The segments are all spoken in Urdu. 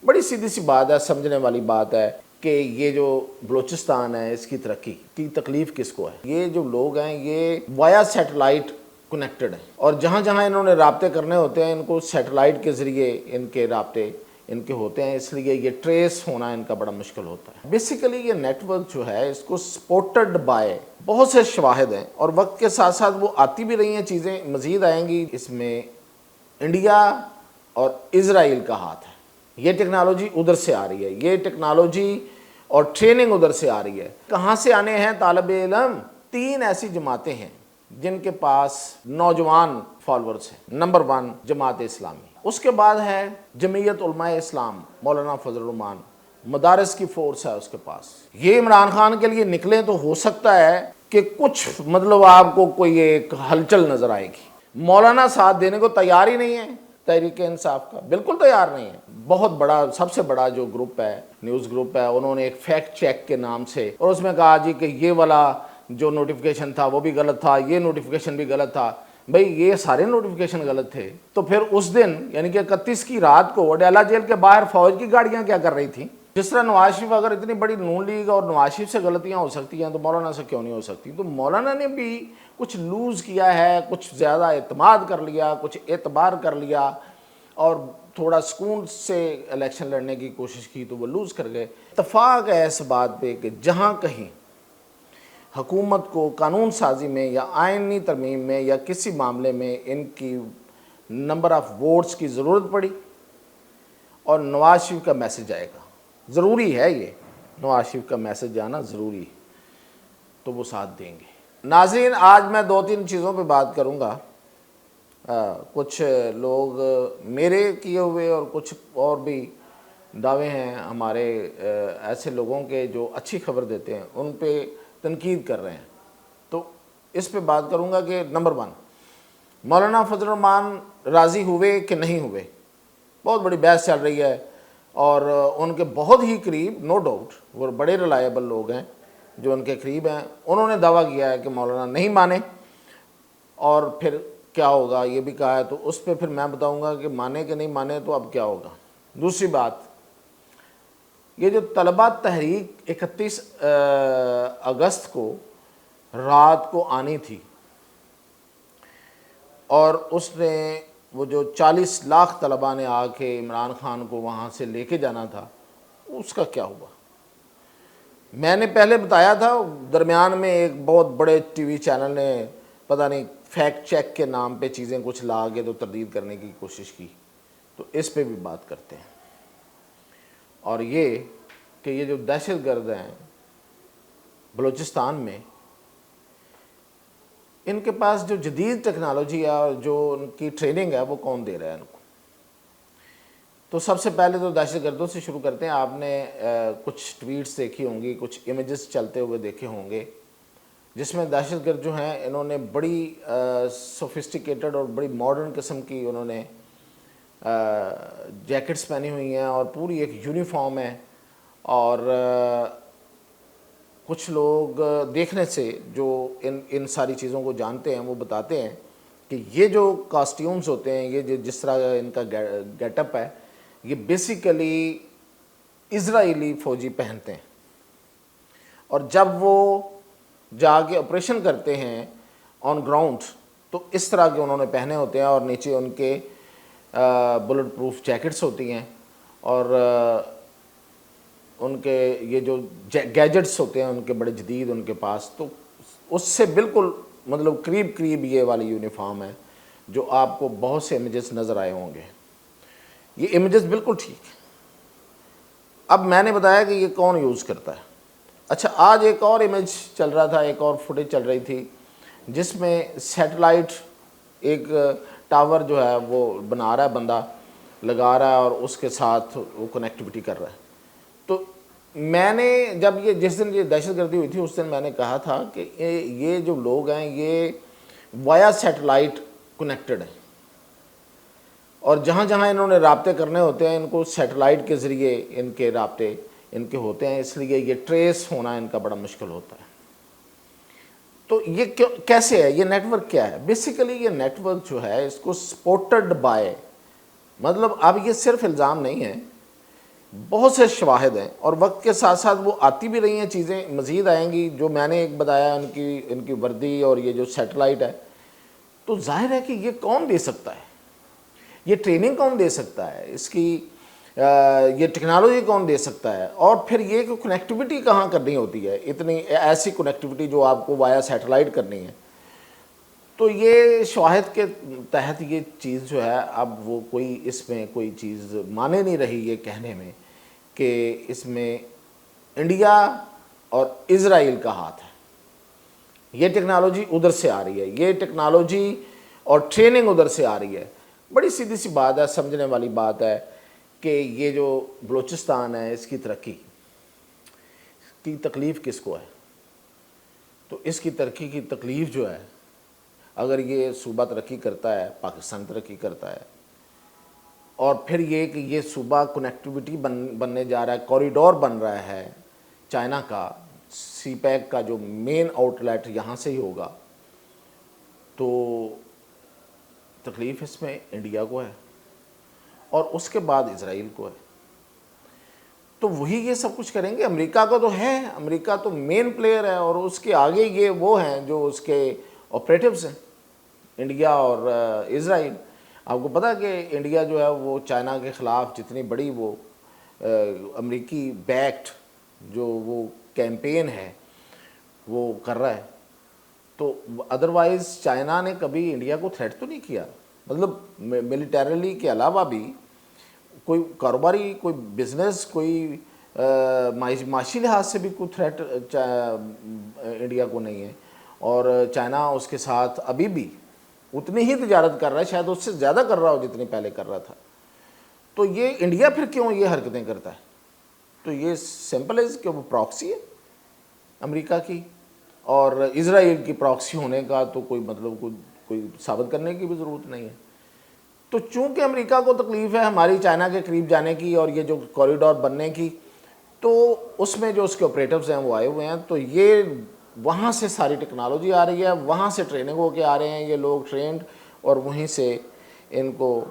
بڑی سیدھی سی بات ہے، سمجھنے والی بات ہے کہ یہ جو بلوچستان ہے اس کی ترقی کی تکلیف کس کو ہے؟ یہ جو لوگ ہیں یہ وایا سیٹلائٹ کنیکٹڈ ہیں، اور جہاں جہاں انہوں نے رابطے کرنے ہوتے ہیں ان کو سیٹلائٹ کے ذریعے ان کے رابطے ان کے ہوتے ہیں، اس لیے یہ ٹریس ہونا ان کا بڑا مشکل ہوتا ہے۔ بیسیکلی یہ نیٹ ورک جو ہے اس کو سپورٹڈ بائی بہت سے شواہد ہیں، اور وقت کے ساتھ ساتھ وہ آتی بھی رہی ہیں چیزیں، مزید آئیں گی۔ اس میں انڈیا اور اسرائیل کا ہاتھ ہے، یہ ٹیکنالوجی ادھر سے آ رہی ہے، یہ ٹیکنالوجی اور ٹریننگ ادھر سے آ رہی ہے۔ کہاں سے آنے ہیں طالب علم؟ 3 ایسی جماعتیں ہیں جن کے پاس نوجوان فالورز ہیں۔ نمبر 1 جماعت اسلامی، اس کے بعد ہے جمعیت علماء اسلام، مولانا فضل الرحمان، مدارس کی فورس ہے اس کے پاس۔ یہ عمران خان کے لیے نکلیں تو ہو سکتا ہے کہ کچھ آپ کو کوئی ایک ہلچل نظر آئے گی۔ مولانا ساتھ دینے کو تیار ہی نہیں ہے، تحریک انصاف کا بالکل تیار نہیں ہے۔ بہت بڑا، سب سے بڑا جو گروپ ہے، نیوز گروپ ہے، انہوں نے ایک فیکٹ چیک کے نام سے، اور اس میں کہا جی کہ یہ والا جو نوٹیفیکیشن تھا وہ بھی غلط تھا، یہ نوٹیفیکیشن بھی غلط تھا۔ بھئی یہ سارے نوٹیفیکیشن غلط تھے تو پھر اس دن یعنی کہ 31 کی رات کو وڈیالہ جیل کے باہر فوج کی گاڑیاں کیا کر رہی تھیں؟ جس طرح نواز شریف، اگر اتنی بڑی نون لیگ اور نواز شریف سے غلطیاں ہو سکتی ہیں تو مولانا سے کیوں نہیں ہو سکتی؟ تو مولانا نے بھی کچھ لوز کیا ہے، کچھ زیادہ اعتماد کر لیا، کچھ اعتبار کر لیا، اور تھوڑا سکون سے الیکشن لڑنے کی کوشش کی تو وہ لوز کر گئے۔ اتفاق ہے اس بات پہ کہ جہاں کہیں حکومت کو قانون سازی میں یا آئینی ترمیم میں یا کسی معاملے میں ان کی نمبر آف ووٹس کی ضرورت پڑی اور نواز شریف کا میسج آئے گا، ضروری ہے یہ نواز شریف کا میسج آنا ضروری ہے، تو وہ ساتھ دیں گے۔ ناظرین، آج میں 2-3 چیزوں پہ بات کروں گا۔ کچھ لوگ میرے کیے ہوئے اور کچھ اور بھی دعوے ہیں ہمارے ایسے لوگوں کے جو اچھی خبر دیتے ہیں، ان پہ تنقید کر رہے ہیں، تو اس پہ بات کروں گا کہ نمبر 1 مولانا فضل الرحمان راضی ہوئے کہ نہیں ہوئے؟ بہت بڑی بحث چل رہی ہے، اور ان کے بہت ہی قریب، نو ڈاؤٹ وہ بڑے ریلائبل لوگ ہیں جو ان کے قریب ہیں، انہوں نے دعویٰ کیا ہے کہ مولانا نہیں مانے، اور پھر کیا ہوگا یہ بھی کہا ہے، تو اس پہ پھر میں بتاؤں گا کہ مانے کہ نہیں مانے تو اب کیا ہوگا۔ دوسری بات، یہ جو طلبہ تحریک 31 اگست کو رات کو آنی تھی، اور اس نے وہ جو 40 لاکھ طلبہ نے آ کے عمران خان کو وہاں سے لے کے جانا تھا، اس کا کیا ہوا؟ میں نے پہلے بتایا تھا، درمیان میں ایک بہت بڑے ٹی وی چینل نے پتہ نہیں فیکٹ چیک کے نام پہ چیزیں کچھ لا کے تو تردید کرنے کی کوشش کی، تو اس پہ بھی بات کرتے ہیں۔ اور یہ کہ یہ جو دہشت گرد ہیں بلوچستان میں، ان کے پاس جو جدید ٹیکنالوجی ہے اور جو ان کی ٹریننگ ہے وہ کون دے رہا ہے ان کو؟ تو سب سے پہلے تو دہشت گردوں سے شروع کرتے ہیں۔ آپ نے کچھ ٹویٹس دیکھی ہوں گی، کچھ امیجز چلتے ہوئے دیکھے ہوں گے، جس میں دہشت گرد جو ہیں انہوں نے بڑی سوفسٹیکیٹڈ اور بڑی ماڈرن قسم کی انہوں نے جیکٹس پہنی ہوئی ہیں، اور پوری ایک یونیفارم ہے، اور کچھ لوگ دیکھنے سے جو ان ساری چیزوں کو جانتے ہیں وہ بتاتے ہیں کہ یہ جو کاسٹیومز ہوتے ہیں، یہ جس طرح ان کا گیٹ اپ ہے، یہ بیسیکلی اسرائیلی فوجی پہنتے ہیں، اور جب وہ جا کے آپریشن کرتے ہیں آن گراؤنڈ تو اس طرح کے انہوں نے پہنے ہوتے ہیں، اور نیچے ان کے بلٹ پروف جیکٹس ہوتی ہیں، اور ان کے یہ جو گیجٹس ہوتے ہیں ان کے بڑے جدید ان کے پاس، تو اس سے بالکل قریب یہ والی یونیفارم ہے جو آپ کو بہت سے امیجز نظر آئے ہوں گے۔ یہ امیجز بالکل ٹھیک ہے۔ اب میں نے بتایا کہ یہ کون یوز کرتا ہے۔ اچھا، آج ایک اور امیج چل رہا تھا، ایک اور فوٹیج چل رہی تھی جس میں سیٹلائٹ ایک ٹاور جو ہے وہ بنا رہا ہے بندہ، لگا رہا ہے، اور اس کے ساتھ وہ کنیکٹیوٹی کر رہا ہے۔ تو میں نے جب جس دن یہ دہشت گردی ہوئی تھی اس دن میں نے کہا تھا کہ یہ جو لوگ ہیں یہ وایا سیٹلائٹ کنیکٹڈ ہیں، اور جہاں جہاں انہوں نے رابطے کرنے ہوتے ہیں ان کو سیٹلائٹ کے ذریعے ان کے رابطے ان کے ہوتے ہیں، اس لیے یہ ٹریس ہونا ان کا بڑا مشکل ہوتا ہے۔ تو یہ کیسے ہے؟ یہ نیٹ ورک کیا ہے؟ بیسیکلی یہ نیٹ ورک جو ہے اس کو سپورٹڈ بائی، اب یہ صرف الزام نہیں ہے، بہت سے شواہد ہیں، اور وقت کے ساتھ ساتھ وہ آتی بھی رہی ہیں چیزیں، مزید آئیں گی. جو میں نے ایک بتایا ان کی وردی اور یہ جو سیٹلائٹ ہے، تو ظاہر ہے کہ یہ کون دے سکتا ہے، یہ ٹریننگ کون دے سکتا ہے، اس کی یہ ٹیکنالوجی کون دے سکتا ہے، اور پھر یہ کہ کنیکٹیوٹی کہاں کرنی ہوتی ہے، اتنی ایسی کنیکٹیوٹی جو آپ کو وایا سیٹلائٹ کرنی ہے. تو یہ شواہد کے تحت یہ چیز جو ہے، اب وہ کوئی اس میں کوئی چیز مانے نہیں رہی یہ کہنے میں کہ اس میں انڈیا اور اسرائیل کا ہاتھ ہے. یہ ٹیکنالوجی ادھر سے آ رہی ہے، یہ ٹیکنالوجی اور ٹریننگ ادھر سے آ رہی ہے. بڑی سیدھی سی بات ہے، سمجھنے والی بات ہے کہ یہ جو بلوچستان ہے، اس کی ترقی کی تکلیف کس کو ہے؟ تو اس کی ترقی کی تکلیف جو ہے، اگر یہ صوبہ ترقی کرتا ہے، پاکستان ترقی کرتا ہے، اور پھر یہ کہ یہ صوبہ کنیکٹیوٹی بننے جا رہا ہے، کوریڈور بن رہا ہے چائنا کا، سی پیک کا جو مین آؤٹ لیٹ یہاں سے ہی ہوگا، تو تکلیف اس میں انڈیا کو ہے اور اس کے بعد اسرائیل کو ہے. تو وہی یہ سب کچھ کریں گے. امریکہ کو تو ہے، امریکہ تو مین پلیئر ہے، اور اس کے آگے یہ وہ ہیں جو اس کے آپریٹوز ہیں، انڈیا اور اسرائیل. آپ کو پتہ ہے کہ انڈیا جو ہے وہ چائنا کے خلاف جتنی بڑی وہ امریکی بیکڈ جو وہ کیمپین ہے وہ کر رہا ہے. تو ادروائز چائنا نے کبھی انڈیا کو تھریٹ تو نہیں کیا، مطلب ملیٹریلی کے علاوہ بھی کوئی کاروباری، کوئی بزنس، کوئی معاشی لحاظ سے بھی کوئی تھریٹ انڈیا کو نہیں ہے. اور چائنا اس کے ساتھ ابھی بھی اتنی ہی تجارت کر رہا ہے، شاید اس سے زیادہ کر رہا ہو جتنی پہلے کر رہا تھا. تو یہ انڈیا پھر کیوں یہ حرکتیں کرتا ہے؟ تو یہ سمپل ہے کہ وہ پراکسی ہے امریکہ کی، اور اسرائیل کی پراکسی ہونے کا تو کوئی مطلب کوئی ثابت کرنے کی بھی ضرورت نہیں ہے. تو چونکہ امریکہ کو تکلیف ہے ہماری چائنا کے قریب جانے کی اور یہ جو کوریڈور بننے کی، تو اس میں جو اس کے آپریٹوز ہیں وہ آئے ہوئے ہیں. تو یہ وہاں سے ساری ٹیکنالوجی آ رہی ہے، وہاں سے ٹریننگ ہو کے آ رہے ہیں یہ لوگ ٹرینڈ، اور وہیں سے ان کو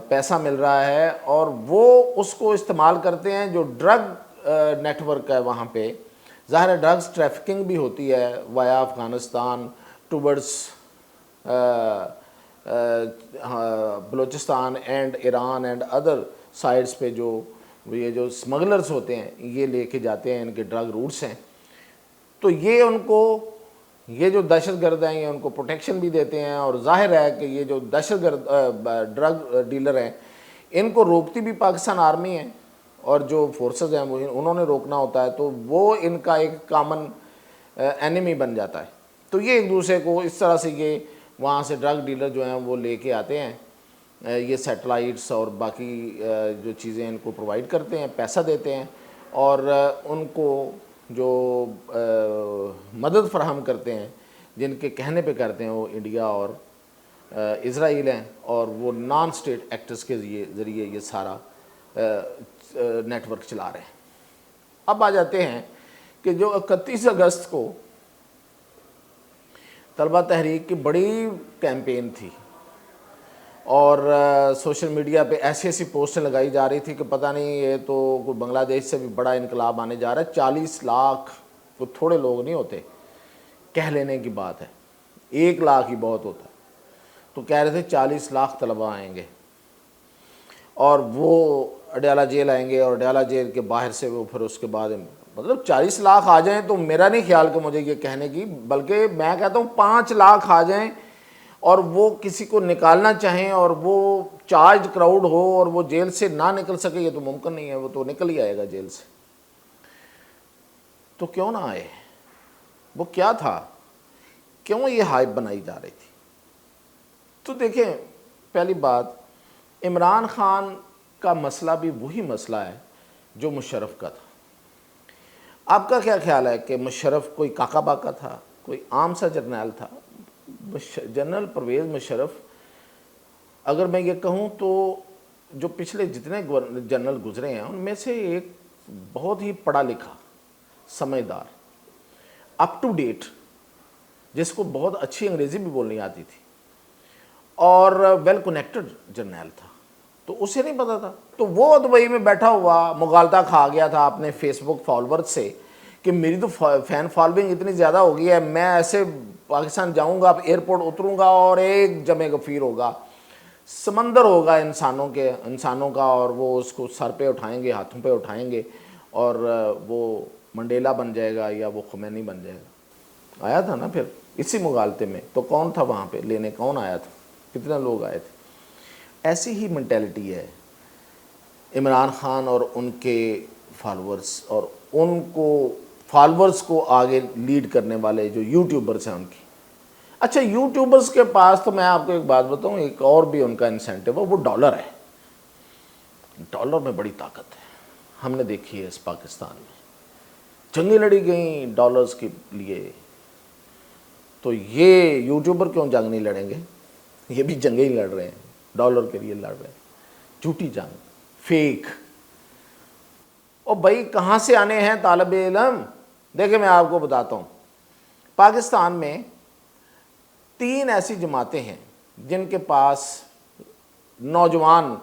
پیسہ مل رہا ہے، اور وہ اس کو استعمال کرتے ہیں. جو ڈرگ نیٹ ورک ہے وہاں پہ، ظاہر ہے ڈرگز ٹریفکنگ بھی ہوتی ہے via Afghanistan towards Balochistan and Iran and other sides پہ. جو یہ جو اسمگلرز ہوتے ہیں یہ لے کے جاتے ہیں، ان کے ڈرگ روٹس ہیں. تو یہ ان کو، یہ جو دہشت گرد ہیں یہ ان کو پروٹیکشن بھی دیتے ہیں، اور ظاہر ہے کہ یہ جو دہشت گرد ڈرگ ڈیلر ہیں ان کو روکتی بھی پاکستان آرمی ہے، اور جو فورسز ہیں وہ انہوں نے روکنا ہوتا ہے. تو وہ ان کا ایک کامن اینیمی بن جاتا ہے. تو یہ ایک دوسرے کو اس طرح سے یہ وہاں سے ڈرگ ڈیلر جو ہیں وہ لے کے آتے ہیں، یہ سیٹلائٹس اور باقی جو چیزیں ان کو پرووائڈ کرتے ہیں، پیسہ دیتے ہیں، اور ان کو جو مدد فراہم کرتے ہیں، جن کے کہنے پہ کرتے ہیں، وہ انڈیا اور اسرائیل ہیں، اور وہ نان اسٹیٹ ایکٹرز کے ذریعے یہ سارا نیٹ ورک چلا رہے ہیں. اب آ جاتے ہیں کہ جو 31 اگست کو طلبہ تحریک کی بڑی کیمپین تھی، اور سوشل میڈیا پہ ایسی ایسی پوسٹیں لگائی جا رہی تھی کہ پتہ نہیں یہ تو کوئی بنگلہ دیش سے بھی بڑا انقلاب آنے جا رہا ہے. 40 لاکھ کوئی تھوڑے لوگ نہیں ہوتے، کہہ لینے کی بات ہے، 1 لاکھ ہی بہت ہوتا ہے. تو کہہ رہے تھے 40 لاکھ طلبہ آئیں گے، اور وہ اڈیالہ جیل آئیں گے، اور اڈیالہ جیل کے باہر سے وہ پھر اس کے بعد، مطلب 40 لاکھ آ جائیں تو میرا نہیں خیال کہ مجھے یہ کہنے کی، بلکہ میں کہتا ہوں 5 لاکھ آ جائیں اور وہ کسی کو نکالنا چاہیں اور وہ چارج کراؤڈ ہو اور وہ جیل سے نہ نکل سکے، یہ تو ممکن نہیں ہے. وہ تو نکل ہی آئے گا جیل سے. تو کیوں نہ آئے؟ وہ کیا تھا؟ کیوں یہ ہائپ بنائی جا رہی تھی؟ تو دیکھیں، پہلی بات، عمران خان کا مسئلہ بھی وہی مسئلہ ہے جو مشرف کا تھا. آپ کا کیا خیال ہے کہ مشرف کوئی کاکا باکا تھا، کوئی عام سا جرنیل تھا؟ جنرل پرویز مشرف، اگر میں یہ کہوں تو جو پچھلے جتنے جنرل گزرے ہیں ان میں سے ایک بہت ہی پڑھا لکھا، سمجھدار، اپ ٹو ڈیٹ، جس کو بہت اچھی انگریزی بھی بولنی آتی تھی، اور ویل کنیکٹڈ جرنیل تھا. تو اسے نہیں پتا تھا. تو وہ دبئی میں بیٹھا ہوا مغالطہ کھا گیا تھا اپنے فیس بک فالوور سے کہ میری تو فین فالوئنگ اتنی زیادہ ہو گئی ہے, میں ایسے پاکستان جاؤں گا, ایئرپورٹ اتروں گا اور ایک جمع غفیر ہوگا, سمندر ہوگا انسانوں کا, اور وہ اس کو سر پہ اٹھائیں گے, ہاتھوں پہ اٹھائیں گے, اور وہ منڈیلا بن جائے گا یا وہ خمینی بن جائے گا. آیا تھا نا پھر اسی مغالطے میں. تو کون تھا وہاں پہ لینے, کون آیا تھا, کتنے لوگ آئے تھے. ایسی ہی مینٹیلٹی ہے عمران خان اور ان کے فالورز, اور ان کو فالورز کو آگے لیڈ کرنے والے جو یوٹیوبرز ہیں ان کی. اچھا, یوٹیوبرز کے پاس تو میں آپ کو ایک بات بتاؤں, ایک اور بھی ان کا انسینٹیو ہے, وہ ڈالر ہے. ڈالر میں بڑی طاقت ہے, ہم نے دیکھی ہے اس پاکستان میں. جنگیں لڑی گئیں ڈالرز کے لیے, تو یہ یوٹیوبر کیوں جنگ نہیں لڑیں گے؟ یہ بھی جنگیں ہی لڑ رہے ہیں, ڈالر کے لیے لڑ رہے ہیں. جھوٹی جنگ, فیک. اور بھائی کہاں سے آنے ہیں طالب علم؟ دیکھیں میں آپ کو بتاتا ہوں, پاکستان میں 3 ایسی جماعتیں ہیں جن کے پاس نوجوان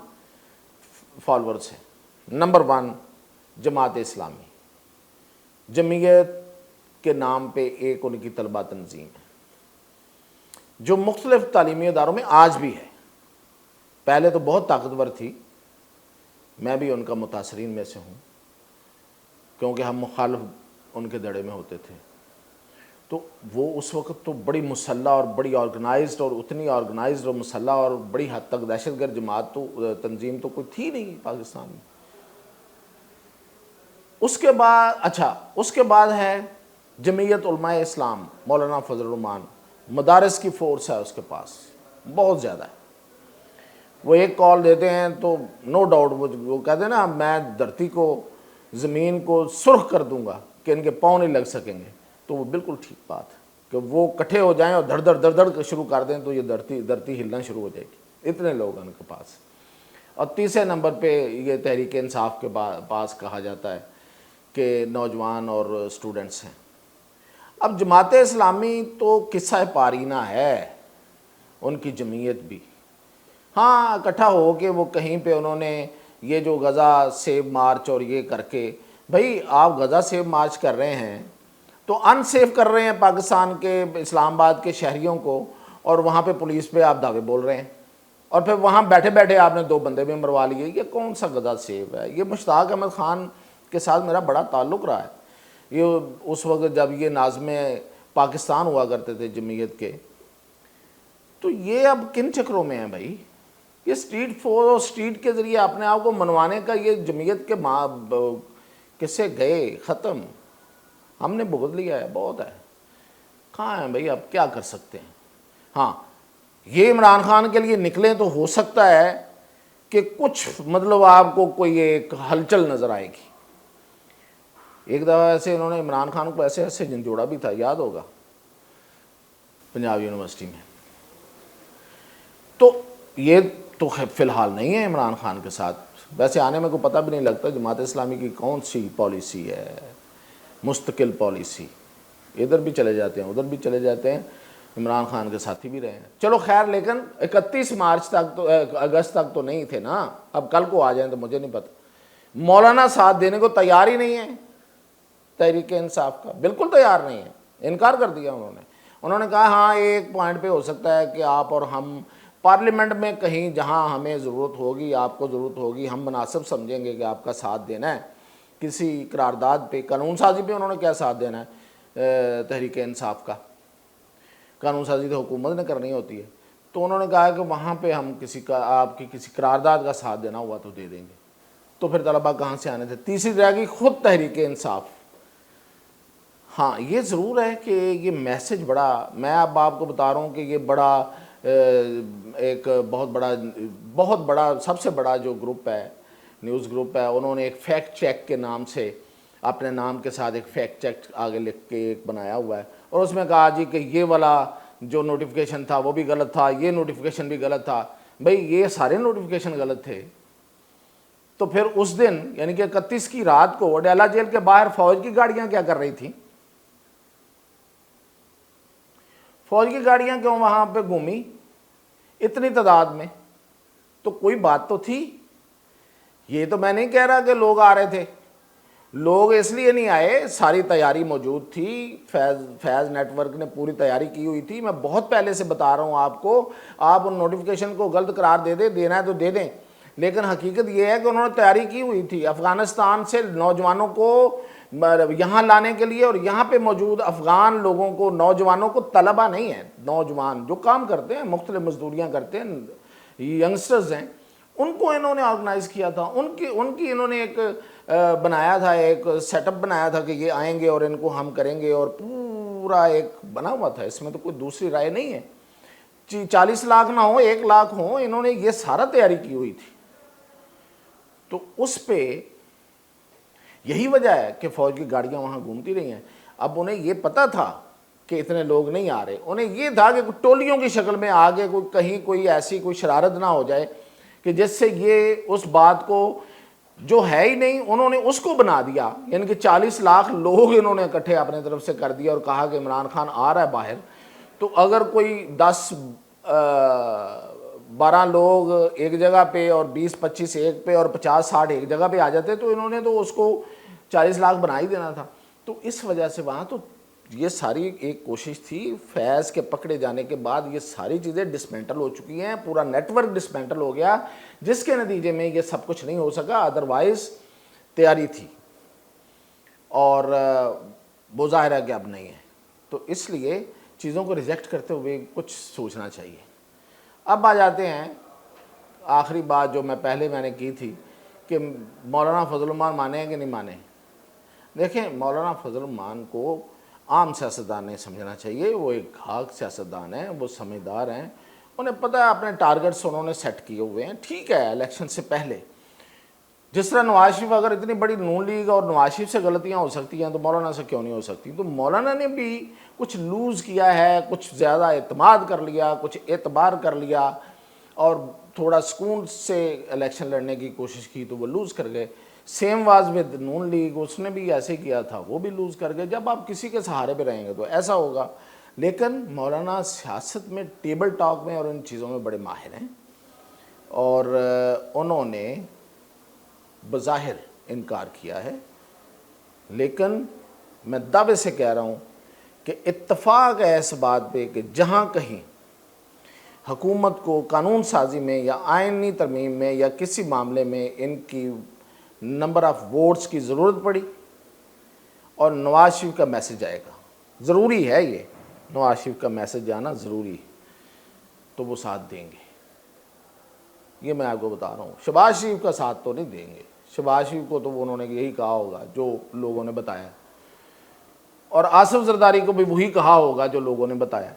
فالورز ہیں. نمبر 1 جماعت اسلامی, جمعیت کے نام پہ ایک ان کی طلبہ تنظیم ہے جو مختلف تعلیمی اداروں میں آج بھی ہے. پہلے تو بہت طاقتور تھی, میں بھی ان کا متاثرین میں سے ہوں کیونکہ ہم مخالف ان کے دڑے میں ہوتے تھے. تو وہ اس وقت تو بڑی مسلح اور بڑی آرگنائزڈ, اور اتنی آرگنائزڈ اور مسلح اور بڑی حد تک دہشت گرد جماعت تو تنظیم تو کوئی تھی نہیں پاکستان میں. اس کے بعد اس کے بعد ہے جمعیت علماء اسلام, مولانا فضل الرحمان, مدارس کی فورس ہے اس کے پاس بہت زیادہ ہے. وہ ایک کال دیتے ہیں تو نو ڈاؤٹ وہ کہتے ہیں نا, میں دھرتی کو زمین کو سرخ کر دوں گا کہ ان کے پاؤں نہیں لگ سکیں گے. تو وہ بالکل ٹھیک بات ہے کہ وہ کٹھے ہو جائیں اور دھڑ دھڑ شروع کر دیں تو یہ دھرتی ہلنا شروع ہو جائے گی. اتنے لوگ ہیں ان کے پاس. اور تیسرے نمبر پہ یہ تحریک انصاف کے پاس کہا جاتا ہے کہ نوجوان اور اسٹوڈنٹس ہیں. اب جماعت اسلامی تو قصہ پارینہ ہے, ان کی جمعیت بھی. ہاں, اکٹھا ہو کے وہ کہیں پہ انہوں نے یہ جو غزہ سیف مارچ اور یہ کر کے, بھائی آپ غزہ سیف مارچ کر رہے ہیں تو ان سیف کر رہے ہیں پاکستان کے اسلام آباد کے شہریوں کو, اور وہاں پہ پولیس پہ آپ دعوے بول رہے ہیں, اور پھر وہاں بیٹھے بیٹھے آپ نے 2 بندے بھی مروا لیے. یہ کون سا غزہ سیف ہے؟ یہ مشتاق احمد خان کے ساتھ میرا بڑا تعلق رہا ہے. یہ اس وقت جب یہ ناظم پاکستان ہوا کرتے تھے جمعیت کے, تو یہ اب کن چکروں میں ہیں بھائی؟ یہ اسٹریٹ کے ذریعے اپنے آپ کو منوانے کا یہ جمعیت کے قصے گئے ختم. ہم نے بھگت لیا ہے, بہت ہے. کہاں ہیں بھائی, اب کیا کر سکتے ہیں؟ ہاں, یہ عمران خان کے لیے نکلیں تو ہو سکتا ہے کہ کچھ مطلب آپ کو کوئی ایک ہلچل نظر آئے گی. ایک دفعہ ایسے انہوں نے عمران خان کو ایسے جھنجھوڑا بھی تھا, یاد ہوگا, پنجاب یونیورسٹی میں. تو یہ تو فی الحال نہیں ہے عمران خان کے ساتھ. ویسے آنے میں کوئی پتہ بھی نہیں لگتا جماعت اسلامی کی کون سی پالیسی ہے, مستقل پالیسی. ادھر بھی چلے جاتے ہیں, ادھر بھی چلے جاتے ہیں, عمران خان کے ساتھی بھی رہے ہیں. چلو خیر, لیکن 31 مارچ تک تو اگست تک تو نہیں تھے نا. اب کل کو آ جائیں تو مجھے نہیں پتہ. مولانا ساتھ دینے کو تیار ہی نہیں ہے تحریک انصاف کا, بالکل تیار نہیں ہے, انکار کر دیا انہوں نے کہا ہاں ایک پوائنٹ پہ ہو سکتا ہے کہ آپ اور ہم پارلیمنٹ میں کہیں جہاں ہمیں ضرورت ہوگی, آپ کو ضرورت ہوگی, ہم مناسب سمجھیں گے کہ آپ کا ساتھ دینا ہے کسی قرارداد پہ. قانون سازی پہ انہوں نے کیا ساتھ دینا ہے تحریک انصاف کا؟ قانون سازی تو حکومت نے کرنی ہوتی ہے. تو انہوں نے کہا کہ وہاں پہ ہم آپ کی کسی قرارداد کا ساتھ دینا ہوا تو دے دیں گے. تو پھر طلبہ کہاں سے آنے تھے؟ تیسری رہ گئی خود تحریک انصاف. ہاں, یہ ضرور ہے کہ یہ میسج بڑا, میں اب آپ کو بتا رہا ہوں کہ یہ بڑا ایک بہت بڑا سب سے بڑا جو گروپ ہے, نیوز گروپ ہے, انہوں نے ایک فیکٹ چیک کے نام سے اپنے نام کے ساتھ ایک فیکٹ چیک آگے لکھ کے ایک بنایا ہوا ہے, اور اس میں کہا جی کہ یہ والا جو نوٹیفیکیشن تھا وہ بھی غلط تھا, یہ نوٹیفیکیشن بھی غلط تھا. بھئی یہ سارے نوٹیفیکیشن غلط تھے. تو پھر اس دن یعنی کہ 31 کی رات کو ڈیلا جیل کے باہر فوج کی گاڑیاں کیا کر رہی تھیں؟ فوج کی گاڑیاں کیوں وہاں پہ گھومی اتنی تعداد میں؟ تو کوئی بات تو تھی. یہ تو میں نہیں کہہ رہا کہ لوگ آ رہے تھے, لوگ اس لیے نہیں آئے, ساری تیاری موجود تھی, فیض نیٹ ورک نے پوری تیاری کی ہوئی تھی. میں بہت پہلے سے بتا رہا ہوں آپ کو, آپ ان نوٹیفیکیشن کو غلط قرار دے دیں, دینا ہے تو دے دیں, لیکن حقیقت یہ ہے کہ انہوں نے تیاری کی ہوئی تھی افغانستان سے نوجوانوں کو یہاں لانے کے لیے, اور یہاں پہ موجود افغان لوگوں کو, نوجوانوں کو, طلبہ نہیں ہیں, نوجوان جو کام کرتے ہیں, مختلف مزدوریاں کرتے ہیں, ینگسٹرز ہیں, ان کو انہوں نے آرگنائز کیا تھا. ان کی انہوں نے ایک بنایا تھا, ایک سیٹ اپ بنایا تھا کہ یہ آئیں گے اور ان کو ہم کریں گے, اور پورا ایک بنا ہوا تھا. اس میں تو کوئی دوسری رائے نہیں ہے. 40 لاکھ نہ ہو, 1 لاکھ ہوں, انہوں نے یہ سارا تیاری کی ہوئی تھی. تو اس پہ یہی وجہ ہے کہ فوج کی گاڑیاں وہاں گھومتی رہی ہیں. اب انہیں یہ پتا تھا کہ اتنے لوگ نہیں آ رہے, انہیں یہ تھا کہ ٹولیوں کی شکل میں آگے کہیں کوئی ایسی کوئی شرارت نہ ہو جائے کہ جس سے یہ اس بات کو جو ہے ہی نہیں انہوں نے اس کو بنا دیا. یعنی کہ 40 لاکھ لوگ انہوں نے اکٹھے اپنے طرف سے کر دیا اور کہا کہ عمران خان آ رہا ہے باہر. تو اگر کوئی 10-12 لوگ ایک جگہ پہ اور 20-25 ایک پہ اور 50-60 ایک جگہ پہ آ جاتے تو انہوں نے تو اس کو 40 لاکھ بنا ہی دینا تھا. تو اس وجہ سے وہاں تو یہ ساری ایک کوشش تھی. فیض کے پکڑے جانے کے بعد یہ ساری چیزیں ڈسمینٹل ہو چکی ہیں, پورا نیٹ ورک ڈسمینٹل ہو گیا, جس کے نتیجے میں یہ سب کچھ نہیں ہو سکا. ادروائز تیاری تھی, اور وہ ظاہر ہے کہ اب نہیں ہے. تو اس لیے چیزوں کو ریجیکٹ کرتے ہوئے کچھ سوچنا چاہیے. اب آ جاتے ہیں آخری بات جو میں نے کی تھی کہ مولانا فضل الرحمان مانے ہیں کہ نہیں مانے. دیکھیں, مولانا فضل الرحمان کو عام سیاستدان نے سمجھنا چاہیے. وہ ایک گھاگ سیاستدان ہیں, وہ سمجھدار ہیں, انہیں پتہ ہے اپنے ٹارگٹس انہوں نے سیٹ کیے ہوئے ہیں. ٹھیک ہے, الیکشن سے پہلے جس طرح نواز شریف, اگر اتنی بڑی نون لیگ اور نواز شریف سے غلطیاں ہو سکتی ہیں تو مولانا سے کیوں نہیں ہو سکتی. تو مولانا نے بھی کچھ لوز کیا ہے, کچھ زیادہ اعتماد کر لیا, کچھ اعتبار کر لیا, اور تھوڑا سکون سے الیکشن لڑنے کی کوشش کی تو وہ لوز کر گئے. Same was with Noon League, اس نے بھی ایسے کیا تھا, وہ بھی لوز کر گئے. جب آپ کسی کے سہارے پہ رہیں گے تو ایسا ہوگا. لیکن مولانا سیاست میں, ٹیبل ٹاک میں اور ان چیزوں میں بڑے ماہر ہیں, اور انہوں نے بظاہر انکار کیا ہے. لیکن میں دعوے سے کہہ رہا ہوں کہ اتفاق ہے اس بات پہ کہ جہاں کہیں حکومت کو قانون سازی میں یا آئینی ترمیم میں یا کسی معاملے میں ان کی نمبر آف ووٹس کی ضرورت پڑی اور نواز شریف کا میسج آئے گا, ضروری ہے یہ, نواز شریف کا میسج آنا ضروری ہے, تو وہ ساتھ دیں گے. یہ میں آپ کو بتا رہا ہوں. شہباز شریف کا ساتھ تو نہیں دیں گے. شہباز شریف کو تو انہوں نے یہی کہا ہوگا جو لوگوں نے بتایا, اور آصف زرداری کو بھی وہی کہا ہوگا جو لوگوں نے بتایا.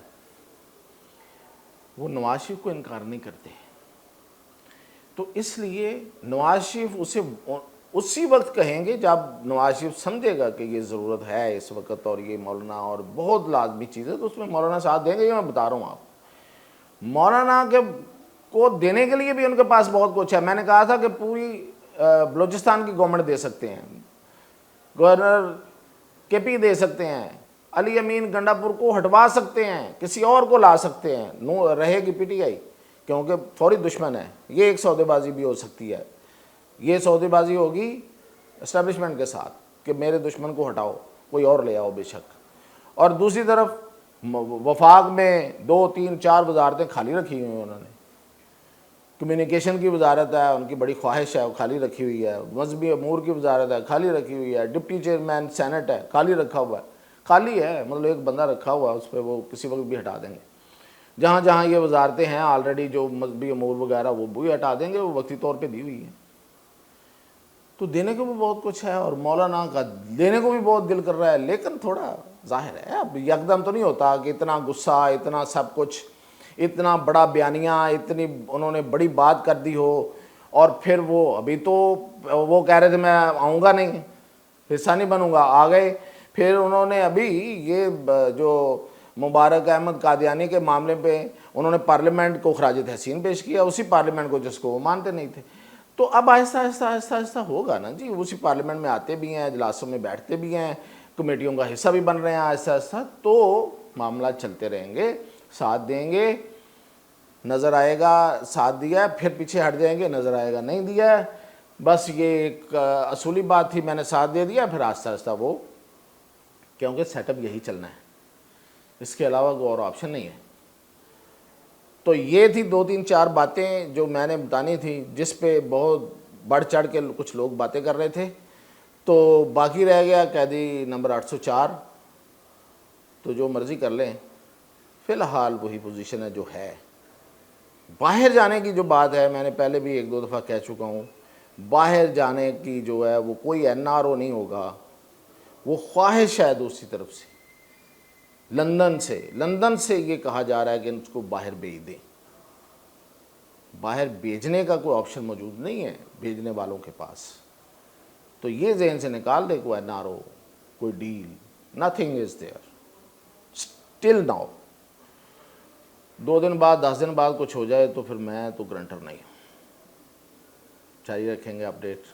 وہ نواز شریف کو انکار نہیں کرتے. تو اس لیے نواز شریف اسے اسی وقت کہیں گے جب نواز شریف سمجھے گا کہ یہ ضرورت ہے اس وقت, اور یہ مولانا اور بہت لازمی چیز ہے, تو اس میں مولانا ساتھ دیں گے. یہ میں بتا رہا ہوں آپ, مولانا کے کو دینے کے لیے بھی ان کے پاس بہت کچھ ہے. میں نے کہا تھا کہ پوری بلوچستان کی گورنمنٹ دے سکتے ہیں, گورنر کے پی دے سکتے ہیں, علی امین گنڈا پور کو ہٹوا سکتے ہیں, کسی اور کو لا سکتے ہیں, رہے گی پی ٹی آئی, کیونکہ فوری دشمن ہے. یہ ایک سودے بازی بھی ہو سکتی ہے. یہ سودے بازی ہوگی اسٹیبلشمنٹ کے ساتھ کہ میرے دشمن کو ہٹاؤ, کوئی اور لے آؤ بے شک. اور دوسری طرف وفاق میں 2-3-4 وزارتیں خالی رکھی ہوئی ہیں انہوں نے. کمیونیکیشن کی وزارت ہے, ان کی بڑی خواہش ہے, وہ خالی رکھی ہوئی ہے. مذہبی امور کی وزارت ہے, خالی رکھی ہوئی ہے. ڈپٹی چیئرمین سینٹ ہے, خالی رکھا ہوا ہے. خالی ہے مطلب ایک بندہ رکھا ہوا ہے, اس پہ وہ کسی وقت بھی ہٹا دیں گے. جہاں جہاں یہ وزارتیں ہیں آلریڈی جو مذہبی امور وغیرہ, وہ بھی ہٹا دیں گے, وہ وقتی طور پہ دی ہوئی ہیں. تو دینے کو بھی بہت کچھ ہے, اور مولانا کا دینے کو بھی بہت دل کر رہا ہے. لیکن تھوڑا ظاہر ہے اب یکدم تو نہیں ہوتا کہ اتنا غصہ, اتنا سب کچھ, اتنا بڑا بیانیہ, اتنی انہوں نے بڑی بات کر دی ہو, اور پھر وہ ابھی تو وہ کہہ رہے تھے میں آؤں گا نہیں, حصہ نہیں بنوں گا, آ گئے. پھر انہوں نے ابھی یہ جو مبارک احمد قادیانی کے معاملے پہ انہوں نے پارلیمنٹ کو خراج تحسین پیش کیا, اسی پارلیمنٹ کو جس کو وہ مانتے نہیں تھے. تو اب آہستہ آہستہ آہستہ آہستہ ہوگا نا جی, اسی پارلیمنٹ میں آتے بھی ہیں, اجلاسوں میں بیٹھتے بھی ہیں, کمیٹیوں کا حصہ بھی بن رہے ہیں آہستہ آہستہ. تو معاملہ چلتے رہیں گے, ساتھ دیں گے. نظر آئے گا ساتھ دیا ہے، پھر پیچھے ہٹ جائیں گے، نظر آئے گا نہیں دیا ہے. بس یہ ایک اصولی بات تھی، میں نے ساتھ دے دیا، پھر آہستہ آہستہ وہ، کیونکہ سیٹ اپ یہی چلنا ہے، اس کے علاوہ کوئی اور آپشن نہیں ہے. تو یہ تھی 2 3 4 باتیں جو میں نے بتانی تھی، جس پہ بہت بڑھ چڑھ کے کچھ لوگ باتیں کر رہے تھے. تو باقی رہ گیا قیدی نمبر 804. تو جو مرضی کر لیں، فی الحال وہی پوزیشن ہے جو ہے. باہر جانے کی جو بات ہے، میں نے پہلے بھی 1 2 دفعہ کہہ چکا ہوں، باہر جانے کی جو ہے وہ کوئی NRO نہیں ہوگا، وہ خواہش ہے دوسری طرف سے، لندن سے یہ کہا جا رہا ہے کہ اس کو باہر بھیج دیں. باہر بھیجنے کا کوئی آپشن موجود نہیں ہے بھیجنے والوں کے پاس. تو یہ ذہن سے نکال دے کوئی NRO، کوئی deal, nothing is there still now. 2 دن بعد 10 دن بعد کچھ ہو جائے تو پھر میں تو گرنٹر نہیں ہوں. جاری رکھیں گے اپڈیٹ.